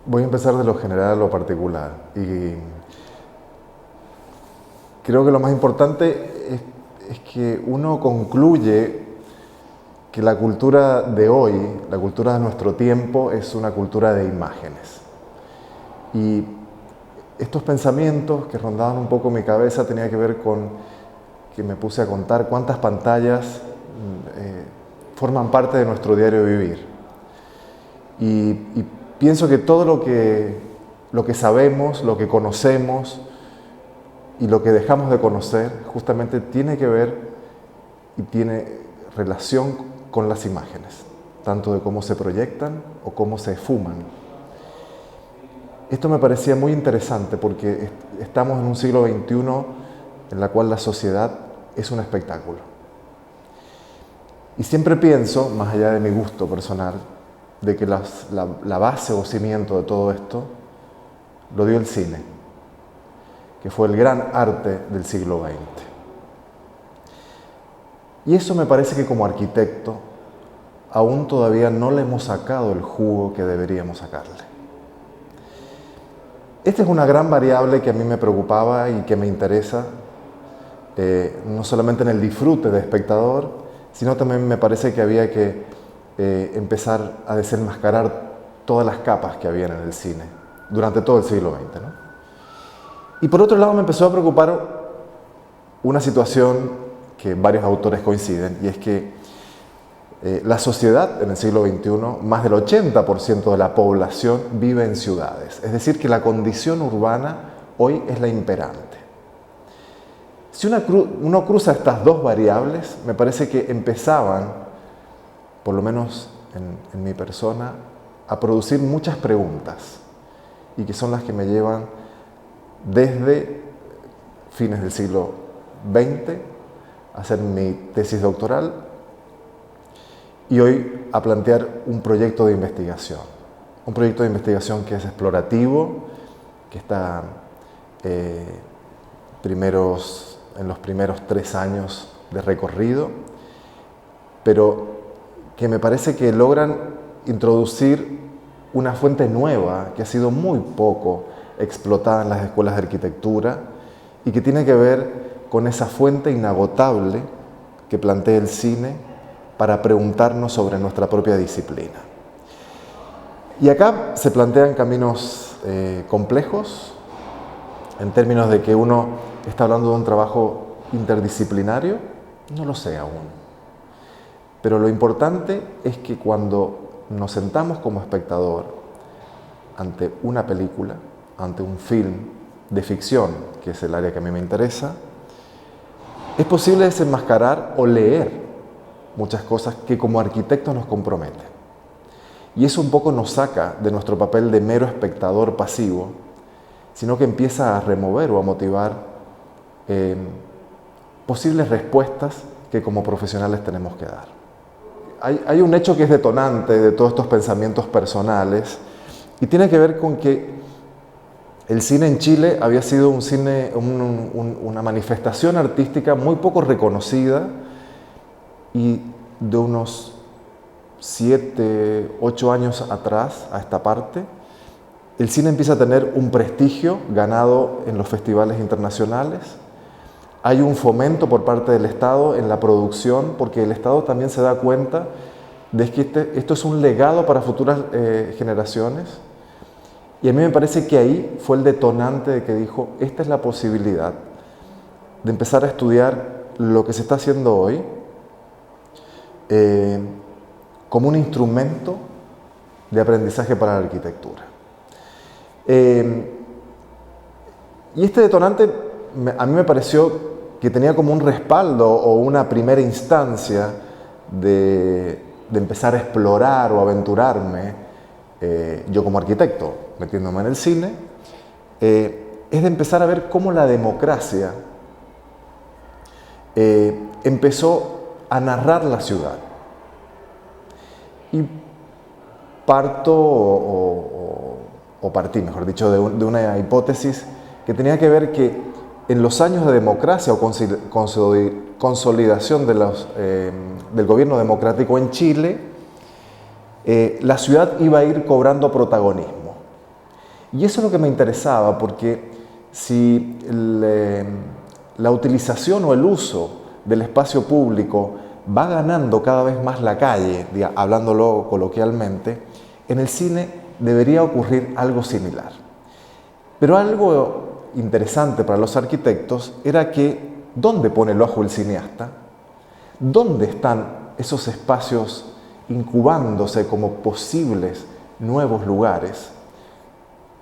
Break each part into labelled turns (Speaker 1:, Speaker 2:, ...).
Speaker 1: Voy a empezar de lo general a lo particular. Y creo que lo más importante es que uno concluye que la cultura de hoy, la cultura de nuestro tiempo, es una cultura de imágenes. Y estos pensamientos que rondaban un poco mi cabeza tenía que ver con que me puse a contar cuántas pantallas forman parte de nuestro diario vivir. Y pienso que todo lo que sabemos, lo que conocemos y lo que dejamos de conocer justamente tiene que ver y tiene relación con las imágenes, tanto de cómo se proyectan o cómo se esfuman. Esto me parecía muy interesante porque estamos en un siglo XXI en la cual la sociedad es un espectáculo. Y siempre pienso, más allá de mi gusto personal, de que la base o cimiento de todo esto lo dio el cine, que fue el gran arte del siglo XX. Y eso me parece que como arquitecto aún todavía no le hemos sacado el jugo que deberíamos sacarle. Esta es una gran variable que a mí me preocupaba y que me interesa, no solamente en el disfrute de espectador, sino también me parece que había que empezar a desenmascarar todas las capas que había en el cine durante todo el siglo XX, ¿no? Y por otro lado me empezó a preocupar una situación que varios autores coinciden, y es que la sociedad en el siglo XXI, más del 80% de la población vive en ciudades. Es decir, que la condición urbana hoy es la imperante. Si uno cruza estas dos variables, me parece que empezaban, por lo menos en mi persona, a producir muchas preguntas, y que son las que me llevan desde fines del siglo XX a hacer mi tesis doctoral y hoy a plantear un proyecto de investigación. Un proyecto de investigación que es explorativo, que está en los primeros 3 años de recorrido, pero que me parece que logran introducir una fuente nueva que ha sido muy poco explotada en las escuelas de arquitectura y que tiene que ver con esa fuente inagotable que plantea el cine para preguntarnos sobre nuestra propia disciplina. Y acá se plantean caminos complejos, en términos de que uno está hablando de un trabajo interdisciplinario, no lo sé aún. Pero lo importante es que cuando nos sentamos como espectador ante una película, ante un film de ficción, que es el área que a mí me interesa, es posible desenmascarar o leer muchas cosas que como arquitectos nos comprometen. Y eso un poco nos saca de nuestro papel de mero espectador pasivo, sino que empieza a remover o a motivar posibles respuestas que como profesionales tenemos que dar. Hay un hecho que es detonante de todos estos pensamientos personales y tiene que ver con que el cine en Chile había sido una manifestación artística muy poco reconocida, y de unos 7, 8 años atrás a esta parte, el cine empieza a tener un prestigio ganado en los festivales internacionales. Hay un fomento por parte del Estado en la producción, porque el Estado también se da cuenta de que esto es un legado para futuras generaciones. Y a mí me parece que ahí fue el detonante de que dijo, esta es la posibilidad de empezar a estudiar lo que se está haciendo hoy como un instrumento de aprendizaje para la arquitectura. Y este detonante a mí me pareció que tenía como un respaldo o una primera instancia de empezar a explorar o aventurarme, yo como arquitecto, metiéndome en el cine, es de empezar a ver cómo la democracia empezó a narrar la ciudad. Y partí, mejor dicho, de una hipótesis que tenía que ver que en los años de democracia o consolidación del gobierno democrático en Chile, la ciudad iba a ir cobrando protagonismo. Y eso es lo que me interesaba, porque si la utilización o el uso del espacio público va ganando cada vez más la calle, hablándolo coloquialmente, en el cine debería ocurrir algo similar. Pero algo interesante para los arquitectos era que ¿dónde pone el ojo el cineasta? ¿Dónde están esos espacios incubándose como posibles nuevos lugares?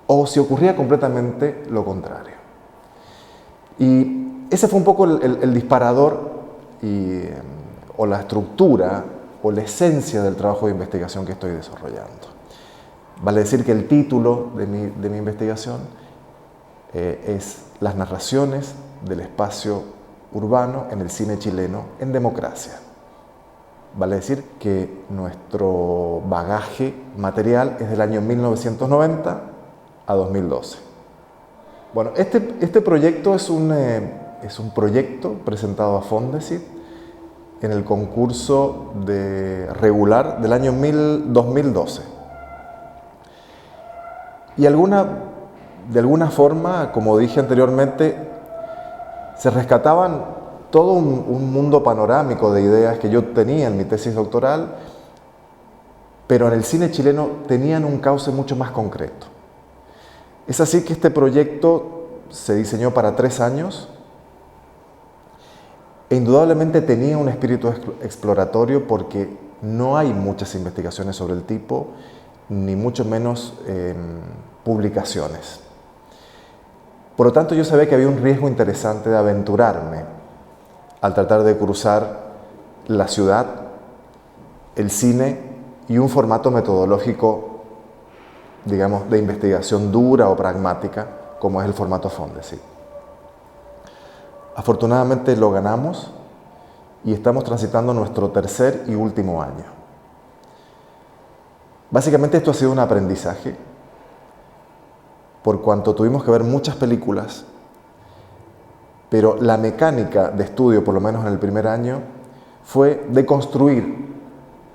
Speaker 1: O si ocurría completamente lo contrario. Y ese fue un poco el disparador o la estructura o la esencia del trabajo de investigación que estoy desarrollando. Vale decir que el título de mi investigación es Las narraciones del espacio urbano en el cine chileno en democracia. Vale decir que nuestro bagaje material es del año 1990 a 2012. Bueno, este proyecto es un proyecto presentado a Fondesit en el concurso regular del año 2012. Y de alguna forma, como dije anteriormente, se rescataban todo un mundo panorámico de ideas que yo tenía en mi tesis doctoral, pero en el cine chileno tenían un cauce mucho más concreto. Es así que este proyecto se diseñó para 3 años e indudablemente tenía un espíritu exploratorio porque no hay muchas investigaciones sobre el tipo, ni mucho menos publicaciones. Por lo tanto, yo sabía que había un riesgo interesante de aventurarme al tratar de cruzar la ciudad, el cine y un formato metodológico, digamos, de investigación dura o pragmática, como es el formato Fondesit. Afortunadamente lo ganamos y estamos transitando nuestro tercer y último año. Básicamente esto ha sido un aprendizaje, por cuanto tuvimos que ver muchas películas, pero la mecánica de estudio, por lo menos en el primer año, fue deconstruir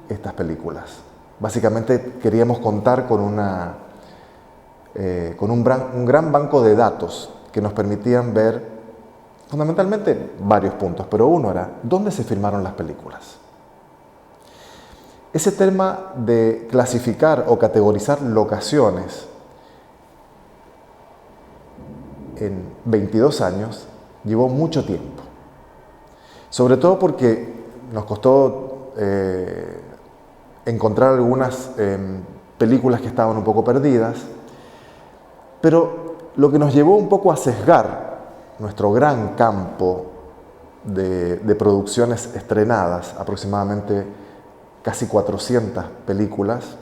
Speaker 1: estas películas. Básicamente queríamos contar con un gran banco de datos que nos permitían ver fundamentalmente varios puntos, pero uno era, ¿dónde se filmaron las películas? Ese tema de clasificar o categorizar locaciones en 22 años llevó mucho tiempo, sobre todo porque nos costó encontrar algunas películas que estaban un poco perdidas, pero lo que nos llevó un poco a sesgar nuestro gran campo de producciones estrenadas, aproximadamente casi 400 películas,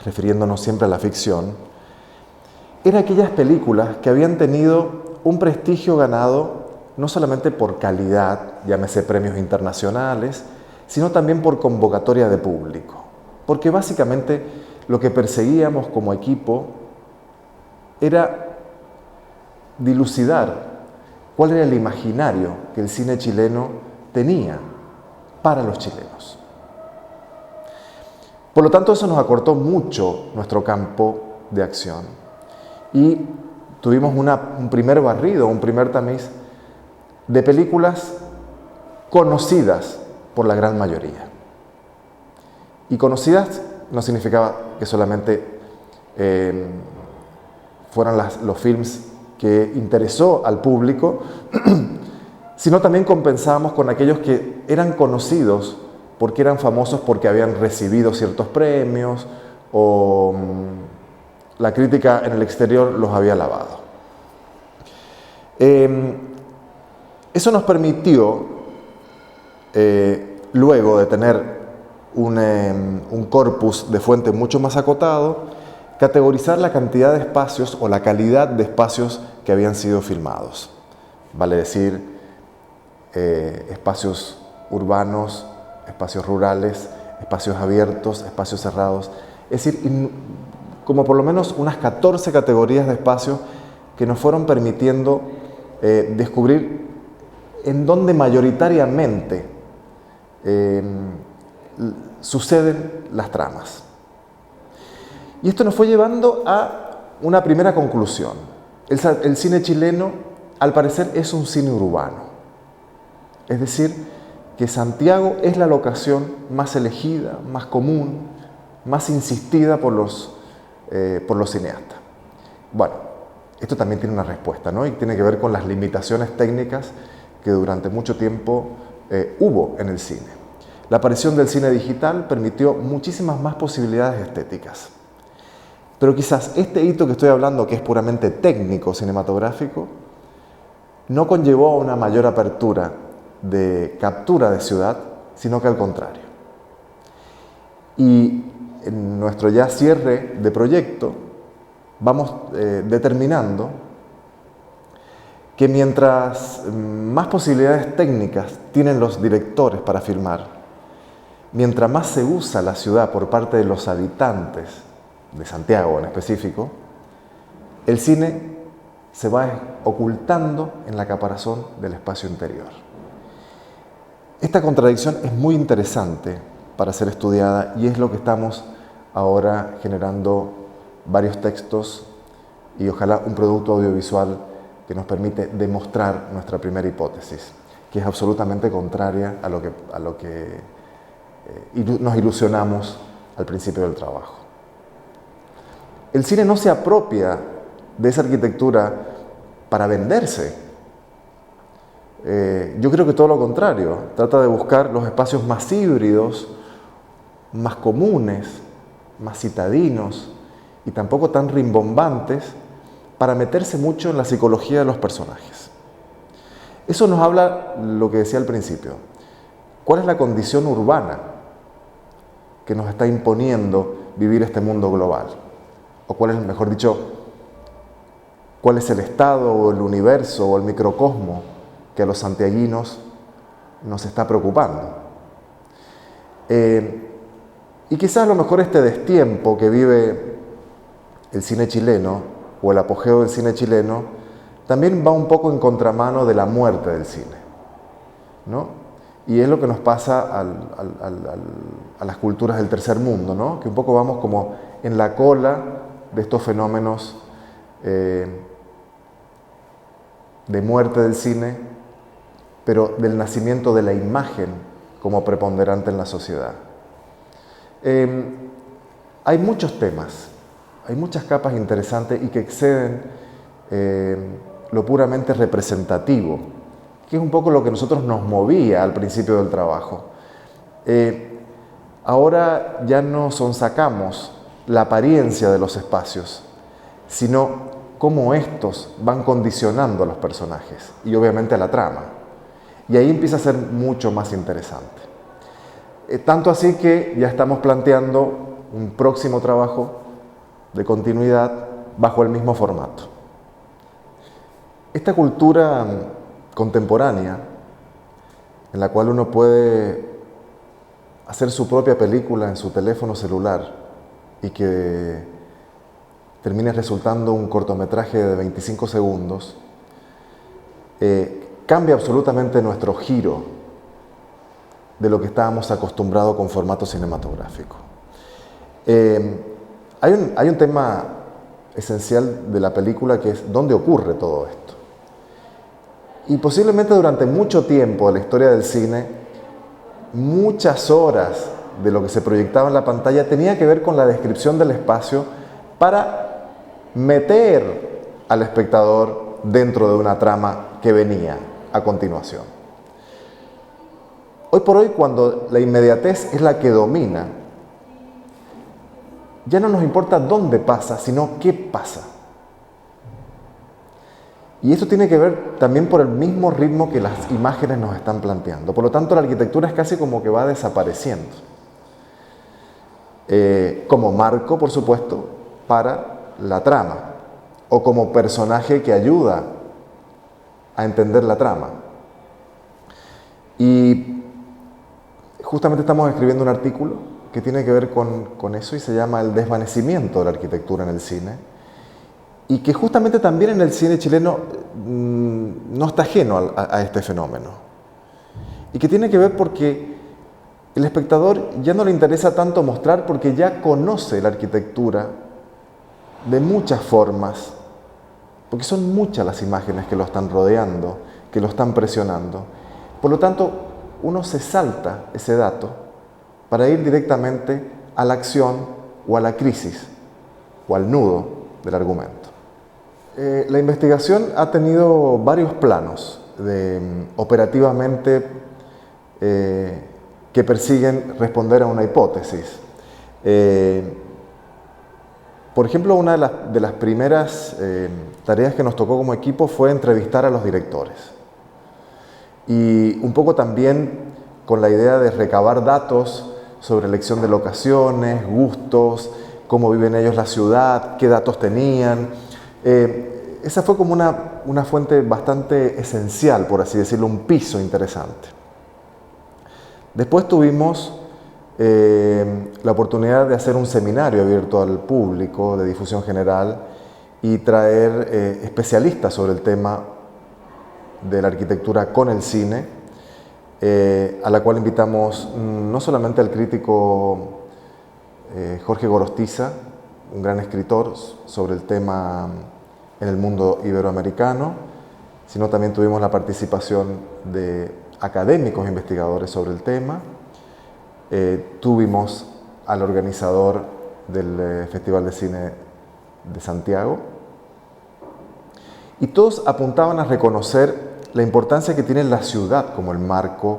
Speaker 1: refiriéndonos siempre a la ficción, eran aquellas películas que habían tenido un prestigio ganado no solamente por calidad, llámese premios internacionales, sino también por convocatoria de público. Porque básicamente lo que perseguíamos como equipo era dilucidar cuál era el imaginario que el cine chileno tenía para los chilenos. Por lo tanto, eso nos acortó mucho nuestro campo de acción y tuvimos un primer barrido, un primer tamiz de películas conocidas por la gran mayoría. Y conocidas no significaba que solamente fueran los films que interesó al público, sino también compensábamos con aquellos que eran conocidos porque eran famosos porque habían recibido ciertos premios o la crítica en el exterior los había alabado. Eso nos permitió, luego de tener un corpus de fuente mucho más acotado, categorizar la cantidad de espacios o la calidad de espacios que habían sido filmados. Vale decir, espacios urbanos, espacios rurales, espacios abiertos, espacios cerrados. Es decir, como por lo menos unas 14 categorías de espacios que nos fueron permitiendo descubrir en dónde mayoritariamente suceden las tramas. Y esto nos fue llevando a una primera conclusión. El cine chileno, al parecer, es un cine urbano. Es decir, que Santiago es la locación más elegida, más común, más insistida por los cineastas. Bueno, esto también tiene una respuesta, ¿no? Y tiene que ver con las limitaciones técnicas que durante mucho tiempo hubo en el cine. La aparición del cine digital permitió muchísimas más posibilidades estéticas. Pero quizás este hito que estoy hablando, que es puramente técnico cinematográfico, no conllevó a una mayor apertura de captura de ciudad, sino que al contrario. Y en nuestro ya cierre de proyecto vamos determinando que mientras más posibilidades técnicas tienen los directores para filmar, mientras más se usa la ciudad por parte de los habitantes de Santiago en específico, el cine se va ocultando en la caparazón del espacio interior. Esta contradicción es muy interesante para ser estudiada y es lo que estamos ahora generando varios textos y ojalá un producto audiovisual que nos permite demostrar nuestra primera hipótesis, que es absolutamente contraria a lo que nos ilusionamos al principio del trabajo. El cine no se apropia de esa arquitectura para venderse. Yo creo que todo lo contrario, trata de buscar los espacios más híbridos, más comunes, más citadinos y tampoco tan rimbombantes para meterse mucho en la psicología de los personajes. Eso nos habla lo que decía al principio. ¿Cuál es la condición urbana que nos está imponiendo vivir este mundo global? O cuál es, mejor dicho, cuál es el estado o el universo o el microcosmo que a los santiaguinos nos está preocupando. Y quizás a lo mejor este destiempo que vive el cine chileno o el apogeo del cine chileno también va un poco en contramano de la muerte del cine, ¿no? Y es lo que nos pasa a las culturas del tercer mundo, ¿no? Que un poco vamos como en la cola de estos fenómenos de muerte del cine, pero del nacimiento de la imagen como preponderante en la sociedad. Hay muchos temas, hay muchas capas interesantes y que exceden lo puramente representativo, que es un poco lo que nosotros nos movía al principio del trabajo. Ahora ya no sonsacamos la apariencia de los espacios, sino cómo estos van condicionando a los personajes y obviamente a la trama. Y ahí empieza a ser mucho más interesante. Tanto así que ya estamos planteando un próximo trabajo de continuidad bajo el mismo formato. Esta cultura contemporánea, en la cual uno puede hacer su propia película en su teléfono celular y que termine resultando un cortometraje de 25 segundos, cambia absolutamente nuestro giro de lo que estábamos acostumbrados con formato cinematográfico. Hay un tema esencial de la película que es ¿dónde ocurre todo esto? Y posiblemente durante mucho tiempo de la historia del cine, muchas horas de lo que se proyectaba en la pantalla tenía que ver con la descripción del espacio para meter al espectador dentro de una trama que venía a continuación. Hoy por hoy, cuando la inmediatez es la que domina, ya no nos importa dónde pasa, sino qué pasa. Y esto tiene que ver también por el mismo ritmo que las imágenes nos están planteando. Por lo tanto, la arquitectura es casi como que va desapareciendo. Como marco, por supuesto, para la trama, o como personaje que ayuda a entender la trama. Y justamente estamos escribiendo un artículo que tiene que ver con eso y se llama El desvanecimiento de la arquitectura en el cine, y que justamente también en el cine chileno no está ajeno a este fenómeno, y que tiene que ver porque el espectador ya no le interesa tanto mostrar porque ya conoce la arquitectura de muchas formas, porque son muchas las imágenes que lo están rodeando, que lo están presionando. Por lo tanto, uno se salta ese dato para ir directamente a la acción o a la crisis o al nudo del argumento. La investigación ha tenido varios planos operativamente que persiguen responder a una hipótesis. Por ejemplo, una de las primeras tareas que nos tocó como equipo fue entrevistar a los directores. Y un poco también con la idea de recabar datos sobre elección de locaciones, gustos, cómo viven ellos la ciudad, qué datos tenían. Esa fue como una fuente bastante esencial, por así decirlo, un piso interesante. Después tuvimos la oportunidad de hacer un seminario abierto al público de difusión general y traer especialistas sobre el tema de la arquitectura con el cine, a la cual invitamos no solamente al crítico Jorge Gorostiza, un gran escritor sobre el tema en el mundo iberoamericano, sino también tuvimos la participación de académicos investigadores sobre el tema. Tuvimos al organizador del Festival de Cine de Santiago, y todos apuntaban a reconocer la importancia que tiene la ciudad como el marco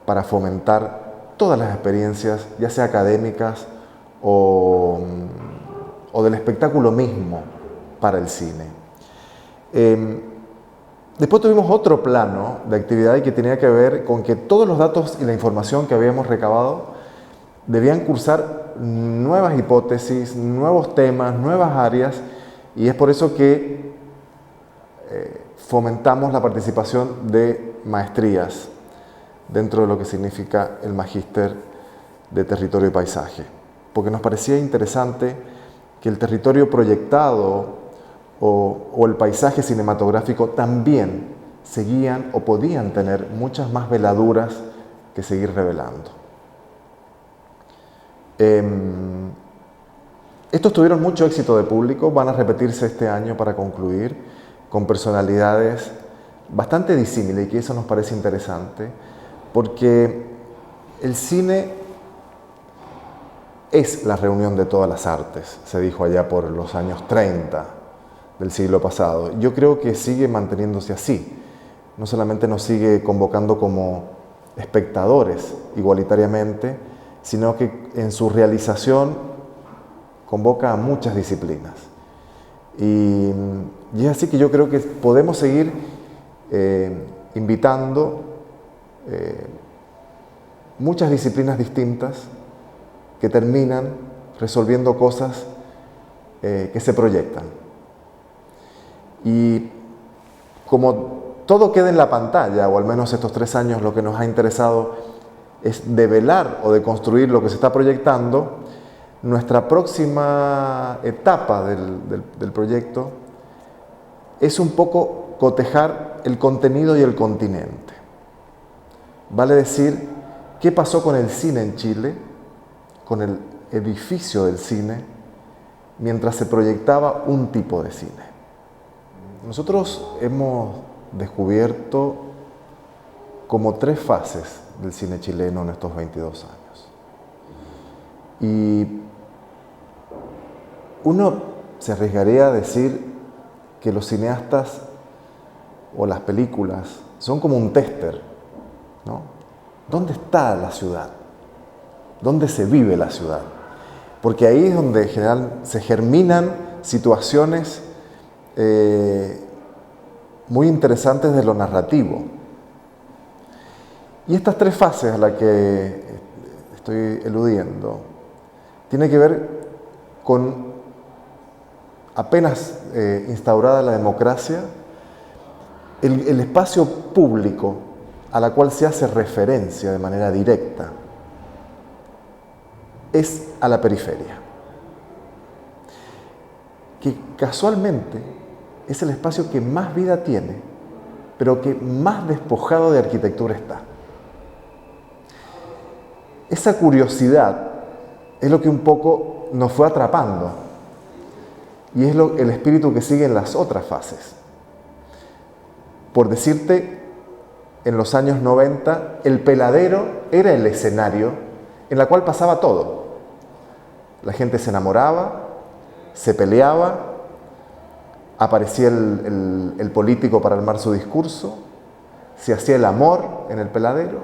Speaker 1: para fomentar todas las experiencias, ya sea académicas o del espectáculo mismo para el cine. Después tuvimos otro plano de actividad que tenía que ver con que todos los datos y la información que habíamos recabado debían cursar nuevas hipótesis, nuevos temas, nuevas áreas, y es por eso que fomentamos la participación de maestrías dentro de lo que significa el magíster de territorio y paisaje, porque nos parecía interesante que el territorio proyectado o el paisaje cinematográfico también seguían o podían tener muchas más veladuras que seguir revelando. Estos tuvieron mucho éxito de público, van a repetirse este año para concluir, con personalidades bastante disímiles, y que eso nos parece interesante, porque el cine es la reunión de todas las artes, se dijo allá por los años 30 del siglo pasado. Yo creo que sigue manteniéndose así, no solamente nos sigue convocando como espectadores igualitariamente, sino que en su realización convoca a muchas disciplinas. Y es así que yo creo que podemos seguir invitando muchas disciplinas distintas que terminan resolviendo cosas que se proyectan. Y como todo queda en la pantalla, o al menos estos 3 años lo que nos ha interesado es develar o deconstruir lo que se está proyectando, nuestra próxima etapa del proyecto es un poco cotejar el contenido y el continente. Vale decir, ¿qué pasó con el cine en Chile, con el edificio del cine, mientras se proyectaba un tipo de cine? Nosotros hemos descubierto como 3 fases del cine chileno en estos 22 años. Y uno se arriesgaría a decir que los cineastas o las películas son como un téster, ¿no? ¿Dónde está la ciudad? ¿Dónde se vive la ciudad? Porque ahí es donde en general se germinan situaciones muy interesantes de lo narrativo. Y estas 3 fases a las que estoy eludiendo tienen que ver con apenas instaurada la democracia, el espacio público a la cual se hace referencia de manera directa es a la periferia, que casualmente es el espacio que más vida tiene, pero que más despojado de arquitectura está. Esa curiosidad es lo que un poco nos fue atrapando. y es el espíritu que sigue en las otras fases. Por decirte, en los años 90, el Peladero era el escenario en el cual pasaba todo. La gente se enamoraba, se peleaba, aparecía el político para armar su discurso, se hacía el amor en el Peladero.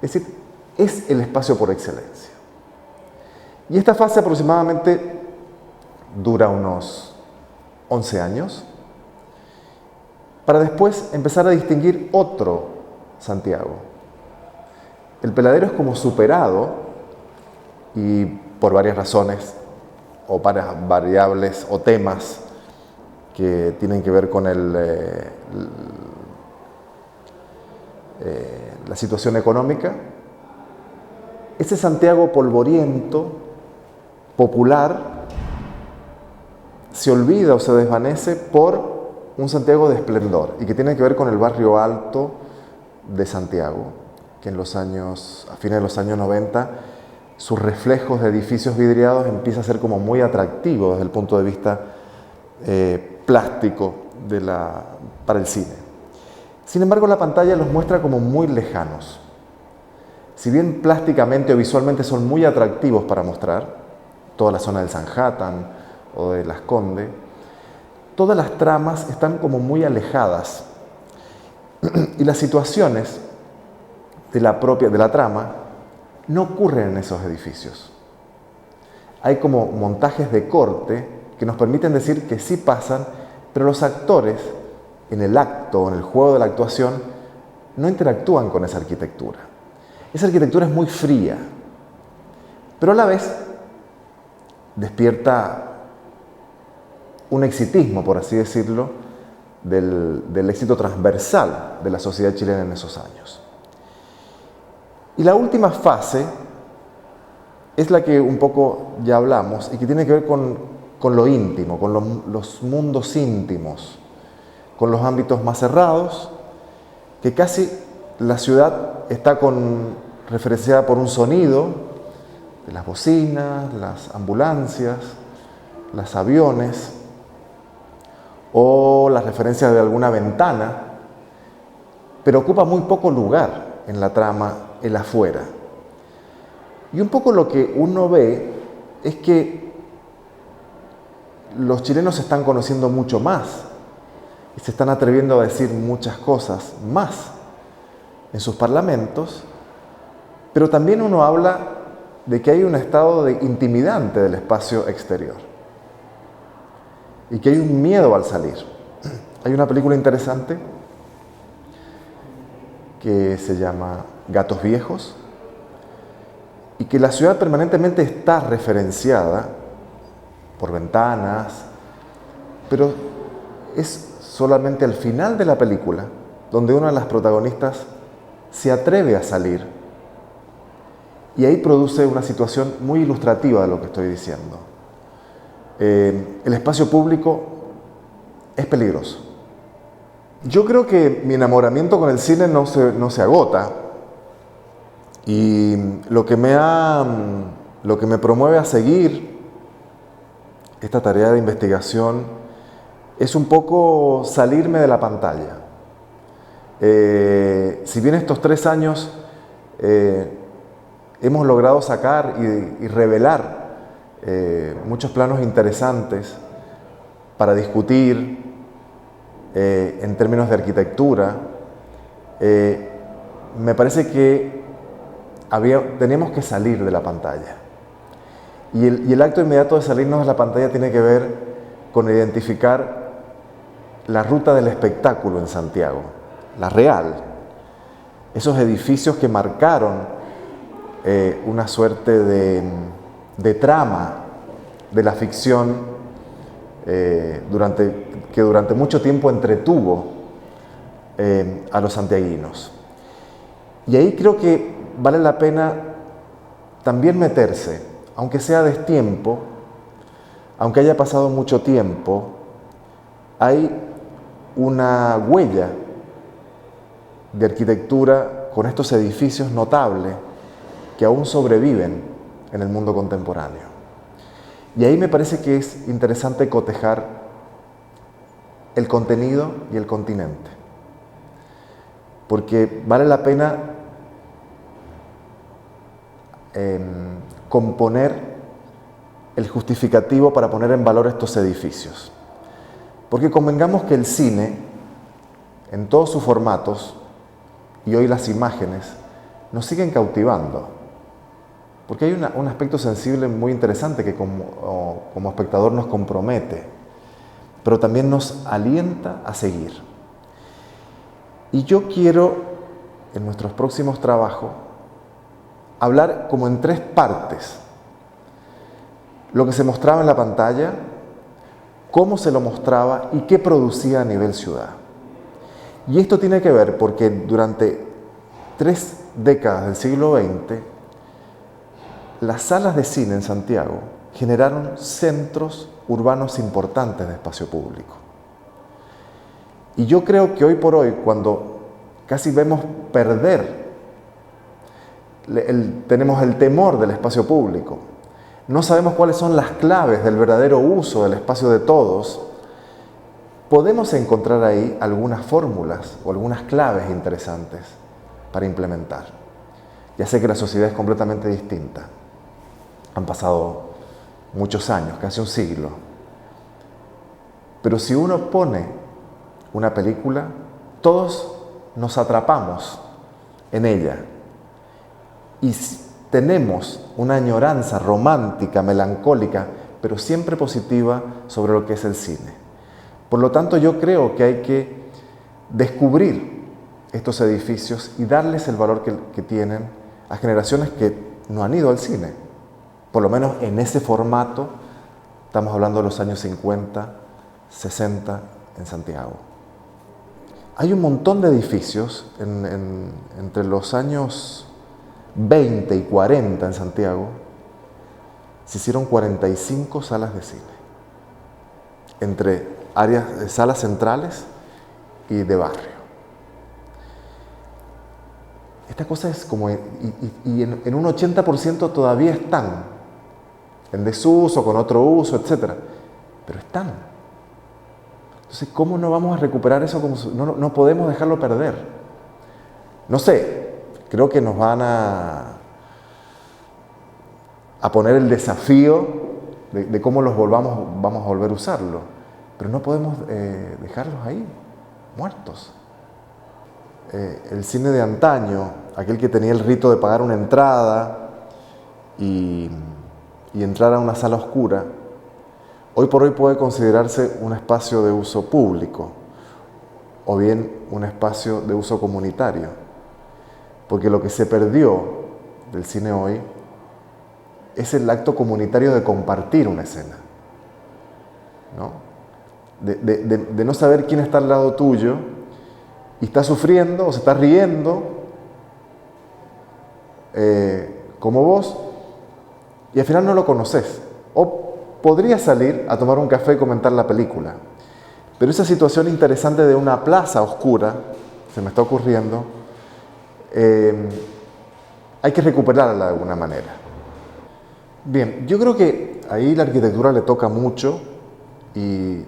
Speaker 1: Es decir, es el espacio por excelencia. Y esta fase aproximadamente dura unos 11 años, para después empezar a distinguir otro Santiago. El Peladero es como superado, y por varias razones, o varias variables o temas que tienen que ver con la situación económica. Ese Santiago polvoriento, popular, se olvida o se desvanece por un Santiago de esplendor, y que tiene que ver con el barrio alto de Santiago, que a fines de los años 90, sus reflejos de edificios vidriados empieza a ser como muy atractivo desde el punto de vista plástico para el cine. Sin embargo, la pantalla los muestra como muy lejanos. Si bien plásticamente o visualmente son muy atractivos para mostrar, toda la zona del Sanhattan o de Las Condes, todas las tramas están como muy alejadas, y las situaciones de la trama no ocurren en esos edificios. Hay como montajes de corte que nos permiten decir que sí pasan, pero los actores en el acto, en el juego de la actuación, no interactúan con esa arquitectura. Esa arquitectura es muy fría, pero a la vez despierta un exitismo, por así decirlo, del éxito transversal de la sociedad chilena en esos años. Y la última fase es la que un poco ya hablamos y que tiene que ver con lo íntimo, con los mundos íntimos, con los ámbitos más cerrados, que casi la ciudad está referenciada por un sonido de las bocinas, las ambulancias, los aviones, o las referencias de alguna ventana, pero ocupa muy poco lugar en la trama, el afuera. Y un poco lo que uno ve es que los chilenos se están conociendo mucho más y se están atreviendo a decir muchas cosas más en sus parlamentos, pero también uno habla de que hay un estado de intimidante del espacio exterior y que hay un miedo al salir. Hay una película interesante que se llama Gatos Viejos, y que la ciudad permanentemente está referenciada por ventanas, pero es solamente al final de la película donde una de las protagonistas se atreve a salir, y ahí produce una situación muy ilustrativa de lo que estoy diciendo. El espacio público es peligroso. Yo creo que mi enamoramiento con el cine no se agota, y lo que me promueve a seguir esta tarea de investigación es un poco salirme de la pantalla. Si bien estos 3 años hemos logrado sacar y revelar muchos planos interesantes para discutir en términos de arquitectura, me parece que teníamos que salir de la pantalla. Y el acto inmediato de salirnos de la pantalla tiene que ver con identificar la ruta del espectáculo en Santiago, la real. Esos edificios que marcaron una suerte de trama de la ficción que durante mucho tiempo entretuvo a los santiaguinos. Y ahí creo que vale la pena también meterse, aunque sea a destiempo, aunque haya pasado mucho tiempo. Hay una huella de arquitectura con estos edificios notables que aún sobreviven en el mundo contemporáneo. Y ahí me parece que es interesante cotejar el contenido y el continente, porque vale la pena componer el justificativo para poner en valor estos edificios. Porque convengamos que el cine, en todos sus formatos, y hoy las imágenes, nos siguen cautivando. Porque hay un aspecto sensible muy interesante que como espectador nos compromete, pero también nos alienta a seguir. Y yo quiero, en nuestros próximos trabajos, hablar como en 3 partes. Lo que se mostraba en la pantalla, cómo se lo mostraba y qué producía a nivel ciudad. Y esto tiene que ver porque durante 3 décadas del siglo XX, las salas de cine en Santiago generaron centros urbanos importantes de espacio público. Y yo creo que hoy por hoy, cuando casi vemos perder, tenemos el temor del espacio público, no sabemos cuáles son las claves del verdadero uso del espacio de todos, podemos encontrar ahí algunas fórmulas o algunas claves interesantes para implementar. Ya sé que la sociedad es completamente distinta. Han pasado muchos años, casi un siglo. Pero si uno pone una película, todos nos atrapamos en ella. Y tenemos una añoranza romántica, melancólica, pero siempre positiva sobre lo que es el cine. Por lo tanto, yo creo que hay que descubrir estos edificios y darles el valor que tienen a generaciones que no han ido al cine. Por lo menos en ese formato, estamos hablando de los años 50, 60 en Santiago. Hay un montón de edificios entre los años 20 y 40 en Santiago, se hicieron 45 salas de cine, entre salas centrales y de barrio. Esta cosa es como, y en un 80% todavía están, en desuso, con otro uso, etc. Pero están. Entonces, ¿cómo no vamos a recuperar eso? No podemos dejarlo perder. No sé, creo que nos van a poner el desafío de cómo vamos a volver a usarlo. Pero no podemos dejarlos ahí, muertos. El cine de antaño, aquel que tenía el rito de pagar una entrada y entrar a una sala oscura, hoy por hoy puede considerarse un espacio de uso público o bien un espacio de uso comunitario. Porque lo que se perdió del cine hoy es el acto comunitario de compartir una escena, ¿no? De no saber quién está al lado tuyo y está sufriendo o se está riendo como vos y al final no lo conoces. O podrías salir a tomar un café y comentar la película. Pero esa situación interesante de una plaza oscura, se me está ocurriendo, hay que recuperarla de alguna manera. Bien, yo creo que ahí la arquitectura le toca mucho y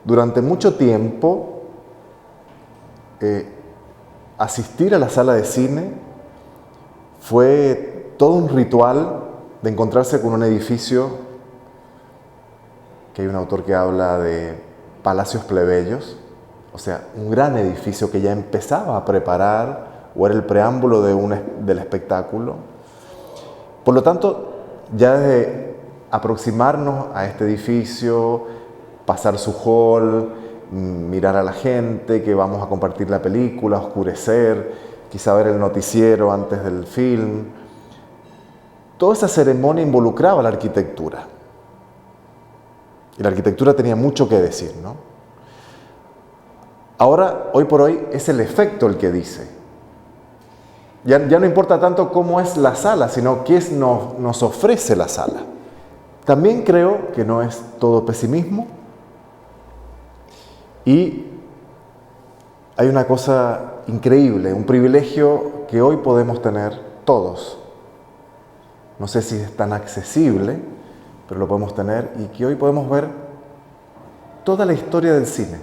Speaker 1: durante mucho tiempo asistir a la sala de cine fue todo un ritual de encontrarse con un edificio, que hay un autor que habla de palacios plebeyos, o sea, un gran edificio que ya empezaba a preparar o era el preámbulo del espectáculo. Por lo tanto, ya desde aproximarnos a este edificio, pasar su hall, mirar a la gente, que vamos a compartir la película, oscurecer, quizá ver el noticiero antes del film. Toda esa ceremonia involucraba la arquitectura. Y la arquitectura tenía mucho que decir, ¿no? Ahora, hoy por hoy, es el efecto el que dice. Ya no importa tanto cómo es la sala, sino qué nos ofrece la sala. También creo que no es todo pesimismo. Y hay una cosa increíble, un privilegio que hoy podemos tener todos. No sé si es tan accesible, pero lo podemos tener, y que hoy podemos ver toda la historia del cine.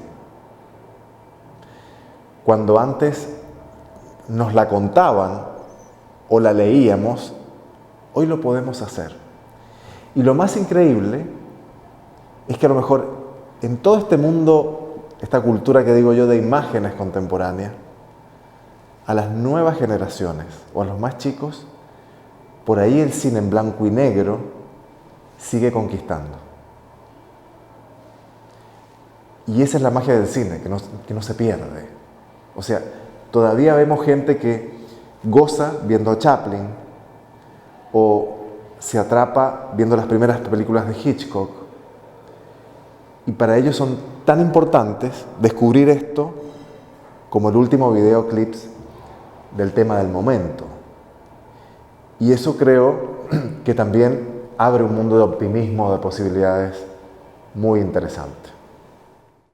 Speaker 1: Cuando antes nos la contaban o la leíamos, hoy lo podemos hacer. Y lo más increíble es que a lo mejor en todo este mundo, esta cultura que digo yo de imágenes contemporáneas, a las nuevas generaciones o a los más chicos, por ahí el cine en blanco y negro sigue conquistando. Y esa es la magia del cine, que no se pierde. O sea, todavía vemos gente que goza viendo a Chaplin o se atrapa viendo las primeras películas de Hitchcock. Y para ellos son tan importantes descubrir esto como el último videoclip del tema del momento. Y eso creo que también abre un mundo de optimismo, de posibilidades muy interesante.